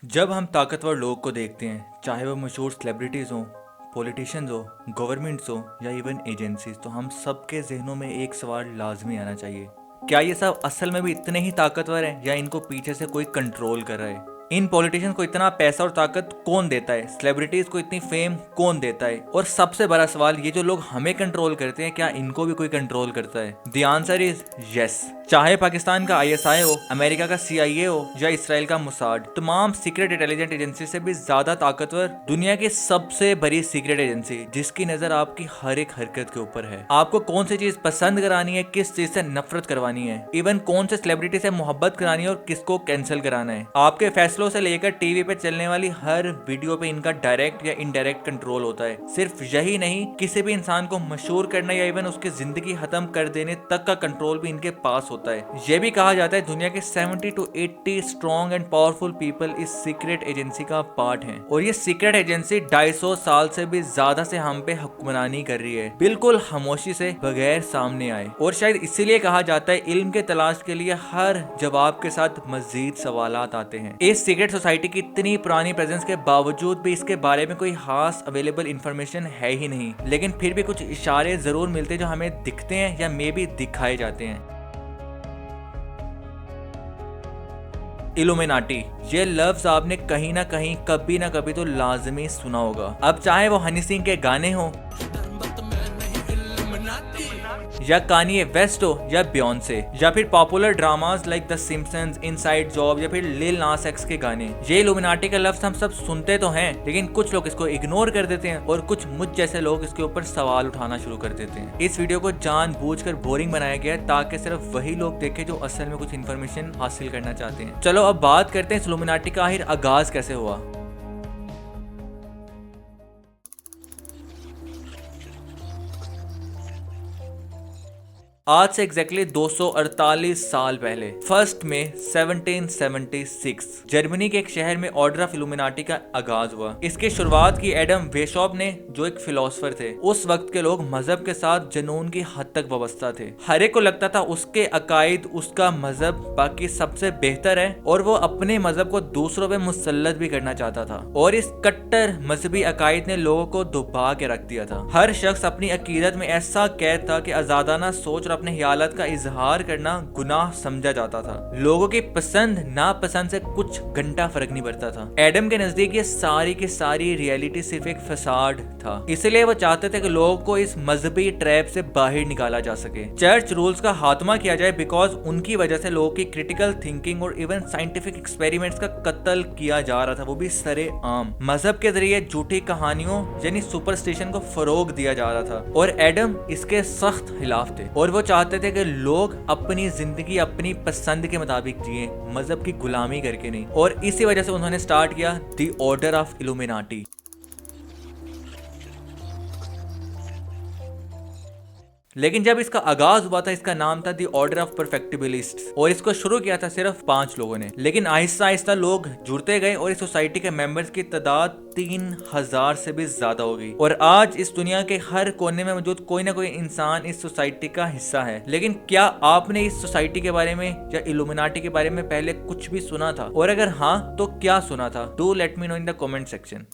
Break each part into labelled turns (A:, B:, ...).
A: जब हम ताकतवर लोगों को देखते हैं, चाहे वो मशहूर सेलिब्रिटीज़ हों, पॉलिटिशियंस हो, गवर्नमेंट्स हो या इवन एजेंसीज, तो हम सबके जहनों में एक सवाल लाजमी आना चाहिए। क्या ये सब असल में भी इतने ही ताकतवर हैं या इनको पीछे से कोई कंट्रोल कर रहा है? इन पॉलिटिशियंस को इतना पैसा और ताकत कौन देता है? सेलिब्रिटीज को इतनी फेम कौन देता है? और सबसे बड़ा सवाल, ये जो लोग हमें कंट्रोल करते हैं, क्या इनको भी कोई कंट्रोल करता है? The answer is yes. चाहे पाकिस्तान का आईएसआई हो, अमेरिका का सीआईए हो या इसराइल का मुसाड, तमाम सीक्रेट इंटेलिजेंस एजेंसी से भी ज्यादा ताकतवर दुनिया की सबसे बड़ी सीक्रेट एजेंसी, जिसकी नजर आपकी हर एक हरकत के ऊपर है। आपको कौन सी चीज पसंद करानी है, किस चीज से नफरत करवानी है, इवन कौन से सेलिब्रिटी से मोहब्बत करानी है और किसको कैंसिल कराना है, आपके फैसलों से लेकर टीवी पे चलने वाली हर वीडियो पे इनका डायरेक्ट या इनडायरेक्ट कंट्रोल होता है। सिर्फ यही नहीं, किसी भी इंसान को मशहूर करना या इवन उसकी जिंदगी खत्म कर देने तक का कंट्रोल भी इनके पास होता है। यह भी कहा जाता है दुनिया के 70 to 80 strong and powerful people इस सीक्रेट एजेंसी का पार्ट हैं। और ये सीक्रेट एजेंसी 250 साल से भी ज्यादा से हम पे हुक्मरानी कर रही है, बिल्कुल खामोशी से, बगैर सामने आए। और शायद इसीलिए कहा जाता है इल्म के तलाश के लिए हर जवाब के साथ मजीद सवालात आते हैं। इस सीक्रेट सोसाइटी की इतनी पुरानी प्रेजेंस के बावजूद भी इसके बारे में कोई खास अवेलेबल इंफॉर्मेशन है ही नहीं, लेकिन फिर भी कुछ इशारे जरूर मिलते हैं जो हमें दिखते हैं या मे भी दिखाए जाते हैं। इल्यूमिनाटी, ये लफ्ज आपने कहीं ना कहीं कभी ना कभी तो लाजमी सुना होगा। अब चाहे वो हनी सिंह के गाने हो या कानिये वेस्ट हो या बियॉन्से या फिर popular dramas like the Simpsons, inside job या फिर लिल नास एक्स के गाने, ये इल्यूमिनाटी का लफ्ज हम सब सुनते तो हैं, लेकिन कुछ लोग इसको इग्नोर कर देते हैं और कुछ मुझ जैसे लोग इसके ऊपर सवाल उठाना शुरू कर देते हैं। इस वीडियो को जानबूझकर बोरिंग बनाया गया है ताकि सिर्फ वही लोग देखें जो असल में कुछ इन्फॉर्मेशन हासिल करना चाहते हैं। चलो अब बात करते हैं इल्यूमिनाटी का आखिर आगाज कैसे हुआ। आज से एग्जैक्टली 248 साल पहले 1 मई 1776 जर्मनी के एक शहर में ऑर्डर ऑफ इल्यूमिनाटी का आगाज हुआ। इसकी शुरुआत की एडम वेशॉप ने, जो एक फिलोसफर थे। उस वक्त के लोग मजहब के साथ जुनून की हद तक वाबस्ता थे। हर एक को लगता था उसके अकायद, उसका मजहब बाकी सबसे बेहतर है और वो अपने मजहब को दूसरों पे मुसल्लत भी करना चाहता था। और इस कट्टर मजहबी अकायद ने लोगों को दुबा के रख दिया था। हर शख्स अपनी अकीदत में ऐसा कैद था कि आजादाना सोच और अपने ख्यालात का इजहार करना गुनाह समझा जाता था। लोगों की पसंद नापसंद से कुछ घंटा फर्क नहीं पड़ता था। एडम के नजदीक ये सारी की सारी रियलिटी सिर्फ एक फसाड था। इसलिए वो चाहते थे कि लोगों को इस मजहबी ट्रैप से बाहर निकाला जा सके। चर्च रूल्स का खात्मा किया जाए, बिकॉज उनकी वजह से लोगों की क्रिटिकल थिंकिंग और इवन साइंटिफिक एक्सपेरिमेंट्स का कत्ल किया जा रहा था, वो भी सरे आम। मजहब के जरिए झूठी कहानियों यानी सुपरस्टिशन को फरोग दिया जा रहा था और एडम इसके सख्त खिलाफ थे। और वो चाहते थे कि लोग अपनी जिंदगी अपनी पसंद के मुताबिक जिए, मजहब की गुलामी करके नहीं। और इसी वजह से उन्होंने स्टार्ट किया द ऑर्डर ऑफ इल्यूमिनाटी। लेकिन जब इसका आगाज हुआ था, इसका नाम था द ऑर्डर ऑफ परफेक्टिबिलिस्ट्स और इसको शुरू किया था सिर्फ 5 लोगों ने। लेकिन आहिस्ता आहिस्ता लोग जुड़ते गए और इस सोसाइटी के मेंबर्स की तादाद 3000 से भी ज्यादा हो गई। और आज इस दुनिया के हर कोने में मौजूद कोई ना कोई इंसान इस सोसाइटी का हिस्सा है। लेकिन क्या आपने इस सोसाइटी के बारे में या इल्यूमिनाटी के बारे में पहले कुछ भी सुना था? और अगर हाँ, तो क्या सुना था? Do let me know in the comment section.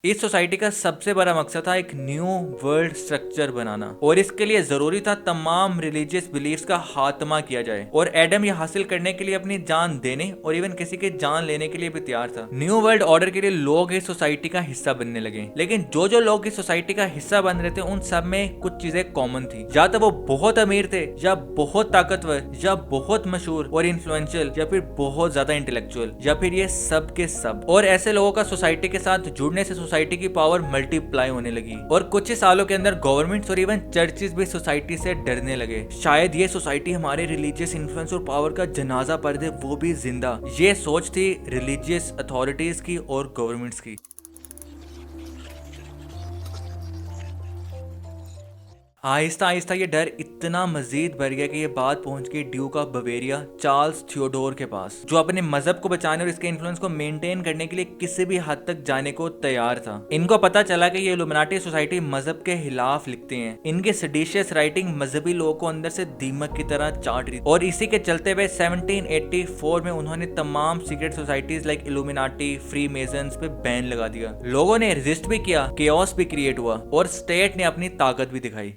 A: इस सोसाइटी का सबसे बड़ा मकसद था एक न्यू वर्ल्ड स्ट्रक्चर बनाना और इसके लिए जरूरी था तमाम रिलीजियस बिलीफ्स का खात्मा किया जाए। और एडम ये हासिल करने के लिए अपनी जान देने और इवन किसी के जान लेने के लिए भी तैयार था। न्यू वर्ल्ड ऑर्डर के लिए लोग इस सोसाइटी का हिस्सा बनने लगे। लेकिन जो लोग इस सोसाइटी का हिस्सा बन रहे थे, उन सब में कुछ चीजें कॉमन थी। या तो वो बहुत अमीर थे, या बहुत ताकतवर, या बहुत मशहूर और इन्फ्लुएंशियल, या फिर बहुत ज्यादा इंटेलेक्चुअल, या फिर ये सब के सब। और ऐसे लोगों का सोसाइटी के साथ जुड़ने से सोसाइटी की पावर मल्टीप्लाई होने लगी और कुछ ही सालों के अंदर गवर्नमेंट्स और इवन चर्चेस भी सोसाइटी से डरने लगे। शायद ये सोसाइटी हमारे रिलीजियस इन्फ्लुएंस और पावर का जनाजा पढ़ दे, वो भी जिंदा। ये सोच थी रिलीजियस अथॉरिटीज की और गवर्नमेंट्स की। आहिस्ता आहिस्ता ये डर इतना मजीद बढ़ गया कि ये बात पहुंच गई Duke of Bavaria Charles Theodore के पास, जो अपने मजहब को बचाने और इसके इन्फ्लुएंस को मेंटेन करने के लिए किसी भी हद तक जाने को तैयार था। इनको पता चला कि ये इल्यूमिनाटी सोसाइटी मजहब के खिलाफ लिखते हैं। इनके सेडिशियस राइटिंग मजहबी लोगों को अंदर से दीमक की तरह चाट रही, और इसी के चलते हुए 1784 में उन्होंने तमाम secret societies like Illuminati, Freemasons पे बैन लगा दिया। लोगों ने रेजिस्ट भी किया, केओस भी क्रिएट हुआ और स्टेट ने अपनी ताकत भी दिखाई।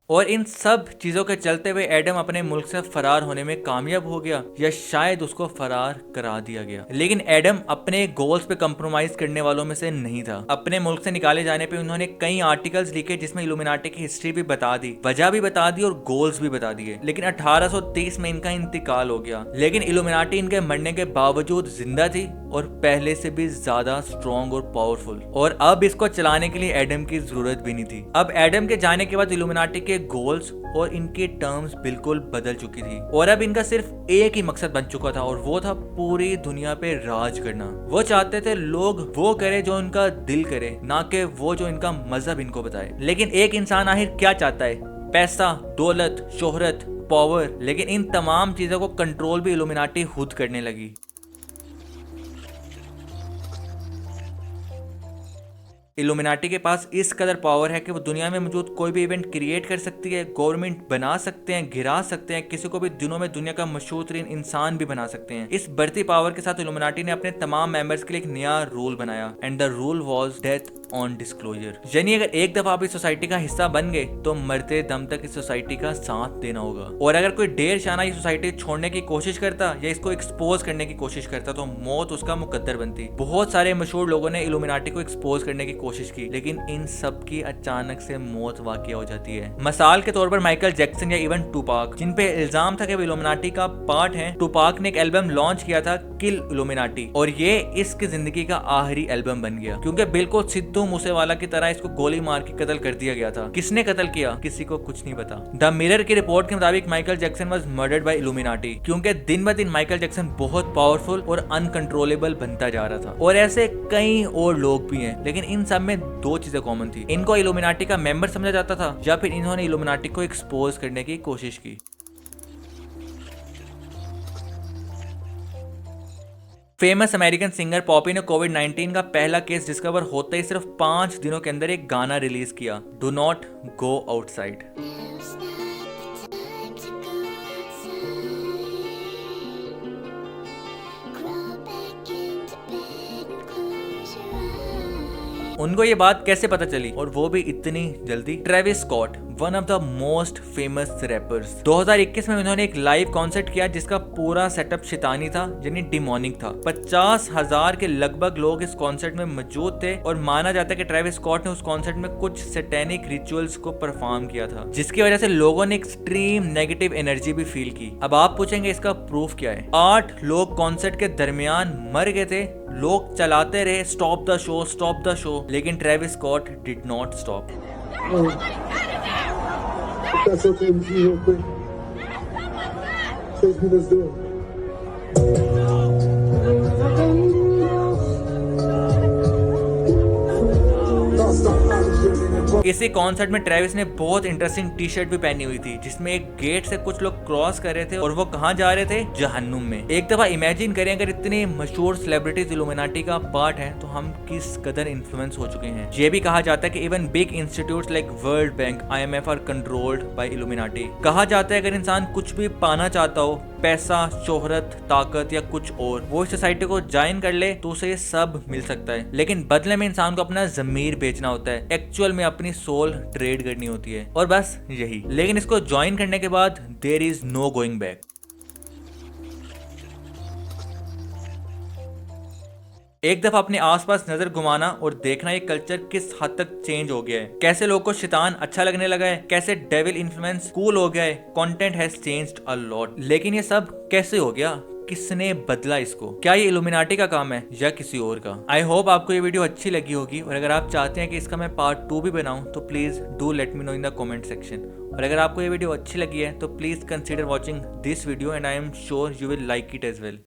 A: और इन सब चीजों के चलते हुए एडम अपने मुल्क से फरार होने में कामयाब हो गया, या शायद उसको फरार करा दिया गया। लेकिन एडम अपने गोल्स पे कंप्रोमाइज करने वालों में से नहीं था। अपने मुल्क से निकाले जाने पे उन्होंने कई आर्टिकल्स लिखे जिसमें इल्यूमिनाटी की हिस्ट्री भी बता दी, वजह भी बता दी और गोल्स भी बता दिए। लेकिन 1830 में इनका इंतकाल हो गया। लेकिन इल्यूमिनाटी इनके मरने के बावजूद जिंदा थी और पहले से भी ज्यादा स्ट्रॉन्ग और पावरफुल, और अब इसको चलाने के लिए एडम की जरूरत भी नहीं थी। अब एडम के जाने के बाद इल्यूमिनाटी के गोल्स और इनके टर्म्स बिल्कुल बदल चुकी थी, और अब इनका सिर्फ एक ही मकसद बन चुका था, और वो था पूरी दुनिया पे राज करना। वो चाहते थे लोग वो करे जो उनका दिल करे, ना कि वो जो इनका मजहब इनको बताए। लेकिन एक इंसान आखिर क्या चाहता है? पैसा, दौलत, शोहरत, पावर। लेकिन इन तमाम चीजों को कंट्रोल भी इल्यूमिनाटी खुद करने लगी। इल्यूमिनाटी के पास इस कदर पावर है कि वो दुनिया में मौजूद कोई भी इवेंट क्रिएट कर सकती है, गवर्नमेंट बना सकते हैं, गिरा सकते हैं, किसी को भी दिनों में दुनिया का मशहूर तरीन इंसान भी बना सकते हैं। इस बढ़ती पावर के साथ इल्यूमिनाटी ने अपने तमाम मेंबर्स के लिए एक नया रूल बनाया, and the rule was death on disclosure. यानी अगर एक दफा आप इस सोसाइटी का हिस्सा बन गए तो मरते दम तक इस सोसाइटी का साथ देना होगा। और अगर कोई ढेर शाना ये सोसाइटी छोड़ने की कोशिश करता या इसको एक्सपोज करने की कोशिश करता तो मौत उसका मुकद्दर बनती। बहुत सारे मशहूर लोगों ने इल्यूमिनाटी को एक्सपोज करने की कोशिश की, लेकिन इन सब की अचानक से मौत वाक़या हो जाती है। मिसाल के तौर पर माइकल जैक्सन या इवन टूपाक, जिन पे इल्जाम था कि वो इल्यूमिनाटी का पार्ट है। टूपाक ने एक एल्बम लॉन्च किया था, किल इल्यूमिनाटी, और ये इसकी जिंदगी का आखिरी एल्बम बन गया, क्योंकि बिल्कुल सिद्धू मूसेवाला की तरह इसको गोली मार के कत्ल कर दिया गया था। किसने कत्ल किया किसी को कुछ नहीं पता। द मिरर की रिपोर्ट के मुताबिक Michael Jackson was murdered by illuminati, क्योंकि दिन ब दिन माइकल जैक्सन बहुत पावरफुल और अनकंट्रोलेबल बनता जा रहा था। और ऐसे कई और लोग भी हैं, लेकिन इन सब में दो चीजें कॉमन थी। इनको इल्यूमिनाटी का मेंबर समझा जाता था, या फिर इन्होंने इल्यूमिनाटी को एक्सपोज करने की कोशिश की। फेमस अमेरिकन सिंगर पॉपी ने कोविड-19 का पहला केस डिस्कवर होते ही सिर्फ 5 दिनों के अंदर एक गाना रिलीज किया, डू नॉट गो आउटसाइड। उनको ये बात कैसे पता चली, और वो भी इतनी जल्दी? Travis Scott, one of the most famous rappers, 2021 में उन्होंने एक लाइव कॉन्सर्ट किया जिसका पूरा सेटअप शैतानी था, यानी डिमोनिक था। 50,000 के लगभग लोग इस कॉन्सर्ट में मौजूद थे, और माना जाता है कि ट्रेविस स्कॉट ने उस कॉन्सर्ट में कुछ सैटेनिक रिचुअल्स को परफॉर्म किया था, जिसकी वजह से लोगों ने एक्सट्रीम नेगेटिव एनर्जी भी फील की। अब आप पूछेंगे इसका प्रूफ क्या है? 8 लोग कॉन्सर्ट के दरमियान मर गए थे। लोग चलाते रहे स्टॉप द शो, लेकिन Travis Scott did not stop.
B: That's okay with you real quick. Take me, let's do it.
A: इसी कॉन्सर्ट में ट्रेविस ने बहुत इंटरेस्टिंग टी शर्ट भी पहनी हुई थी, जिसमें एक गेट से कुछ लोग क्रॉस कर रहे थे, और वो कहाँ जा रहे थे? जहन्नुम में। एक दफा इमेजिन करें, अगर इतने मशहूर सेलिब्रिटीज इल्यूमिनाटी का पार्ट है तो हम किस कदर इन्फ्लुएंस हो चुके हैं। ये भी कहा जाता है कि even big institutes like World Bank, IMF are controlled by Illuminati. कहा जाता है अगर इंसान कुछ भी पाना चाहता हो, पैसा, शोहरत, ताकत या कुछ और, वो इस सोसाइटी को ज्वाइन कर ले तो उसे ये सब मिल सकता है। लेकिन बदले में इंसान को अपना जमीर बेचना होता है, एक्चुअल में अपनी सोल ट्रेड करनी होती है, और बस यही। लेकिन इसको ज्वाइन करने के बाद there is no going back. एक दफा अपने आसपास नजर घुमाना और देखना ये कल्चर किस हद तक चेंज हो गया है, कैसे लोगों को शैतान अच्छा लगने लगा है, कैसे डेविल इन्फ्लुएंस कूल हो गया है, content has changed a lot. लेकिन ये सब कैसे हो गया? किसने बदला इसको? क्या ये इल्यूमिनाटी का काम है या किसी और का? आई होप आपको ये वीडियो अच्छी लगी होगी, और अगर आप चाहते हैं कि इसका मैं पार्ट 2 भी बनाऊं तो please do let me know in the comment section. और अगर आपको ये वीडियो अच्छी लगी है तो please consider watching this video, and I am sure you will like it as well.